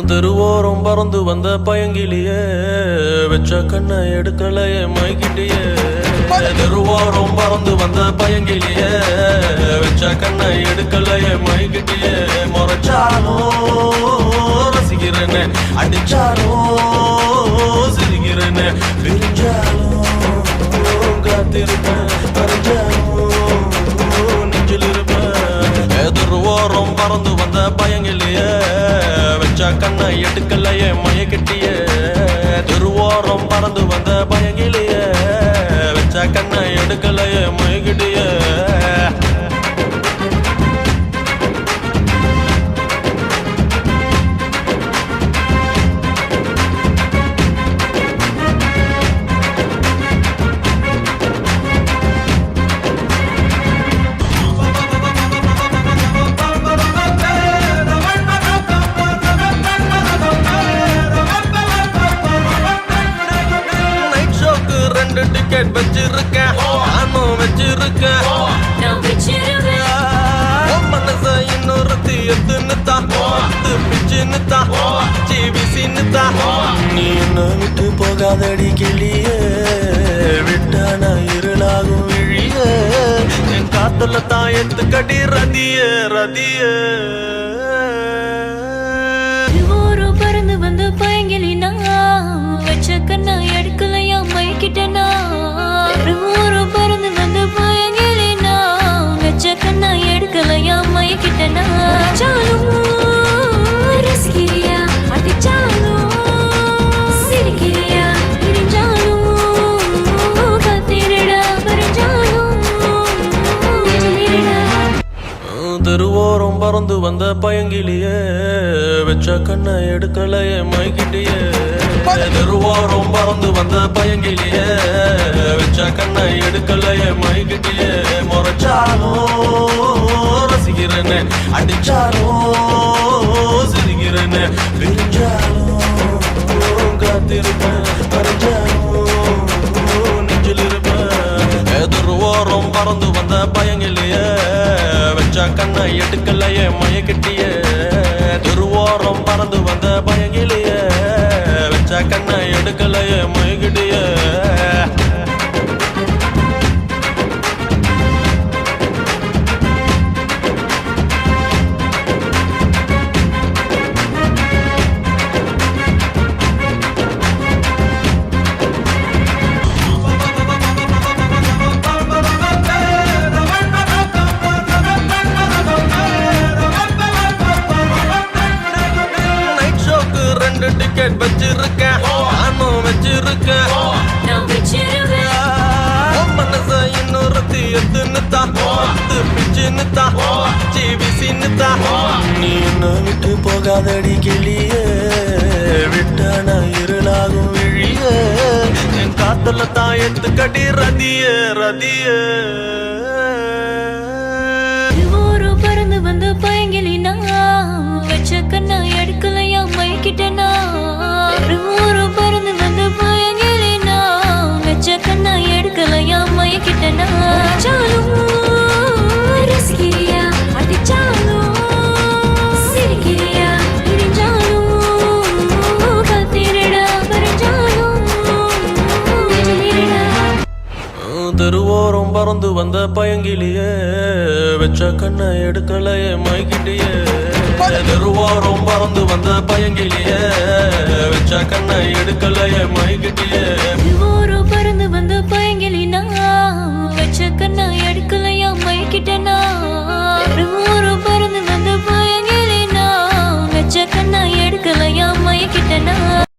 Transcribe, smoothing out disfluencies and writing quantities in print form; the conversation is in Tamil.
தெருவோரம் பறந்து வந்த பயங்கிலியே வச்ச கண்ணை எடுக்கலையே மைக்கிட்டியே. தெருவோரம் பறந்து வந்த பயங்கிலியே வச்ச கண்ணை எடுக்கலையே மைக்கிட்டியே. முறைச்சாலும் ரசிக்கிறேன்னு, அடிச்சாலும் சிரிக்கிறேன்னு, பிரிஞ்சாலும் காத்திருப்பேன், பறிஞ்சாலும் நெஞ்சில் இருப்பேன். தெருவோரம் பறந்து வந்த பயங்கிலியே வச்ச கண்ணை எடுக்கலையே மயக்கிட்டியே. தெருவோரம் பறந்து வந்த பயங்கிலியே வச்ச கண்ணை எடுக்கலையே மயக்கிட்டியே. டிக்கெட் வச்சிருக்கேன், நானும் வச்சிருக்கேன். மனச இன்னொருத்தி எத்துன்னு தான், பிச்சுன்னு தான், ஜிபிசின்னு தான். நீ என்ன விட்டு போகாதடி கிளியே, விட்டா நான் இருளாகும் விழியே. என் காத்துல தான் எத்துக்கடி ரதியே ரதியே. பறந்து வந்து பயங்கிலினா வச்ச கண்ணா எடுக்கலையா மைக்கிட்டனா. பறந்து வந்து பயங்கிலினா வச்ச கண்ணா எடுக்கலையா மைக்கிட்டனா. சாலும் ரசிக்கிறியா, அடிச்சாலும் சிரிக்கிறியா, பிரிஞ்சாலும் காத்திரடா, பறிஞ்சாலும் நெஞ்சிலிரடா. தெருவோரம் பறந்து வந்த பயங்கிலியே வச்ச கண்ணை எடுக்கலையே மைக்கிட்டியே. தெருவோரம் பறந்து வந்த பயங்கிலியே வச்ச கண்ணை எடுக்கலையே மைக்கிட்டியே. முறைச்சாலும் ரசிக்கிறேன்னு, அடிச்சாலும் சிரிக்கிறேன்னு, பிரிஞ்சாலும் காத்திருப்பேன், பறிஞ்சாலும் நெஞ்சில் இருப்பேன். தெருவோரம் பறந்து வந்த பயங்கிலியே வச்ச கண்ணை எடுக்கலையே மயக்கிட்டியே. தெருவோரம் பறந்து வந்த பயங்கிலியே வச்ச கண்ணை எடுக்கலையே மயக்கிட்டியே. டிக்கெட் வச்சிருக்கேன், நானும் வச்சிருக்கேன். மனச இன்னொருத்தி எத்துன்னு தான், பிச்சுன்னு தான், ஜிபிசின்னு தான். நீ என்ன விட்டு போகாதடி கிளியே, விட்டா நான் இருளாகும் விழியே. என் காத்துல தான் எத்துக்கடி ரதியே ரதியே. பறந்து வந்து பயங்கிலினா வச்ச கண்ணா எடுக்கலையா மைக்கிட்டனா. பறந்து வந்து பயங்கிலினா வச்ச கண்ணா எடுக்கலையா மைக்கிட்டனா. சாலும் ரசிக்கிறியா, அடிச்சாலும் சிரிக்கிறியா, பிரிஞ்சாலும் காத்திரடா, பறிஞ்சாலும் நெஞ்சிலிரடா. தெருவோரம் பறந்து வந்த பயங்கிலியே வச்ச கண்ணை எடுக்கலையே மைக்கிட்டியே. தெருவோரம் பறந்து வந்த பயங்கிலியே வச்ச கண்ணை எடுக்கலையே மைக்கிட்டியே.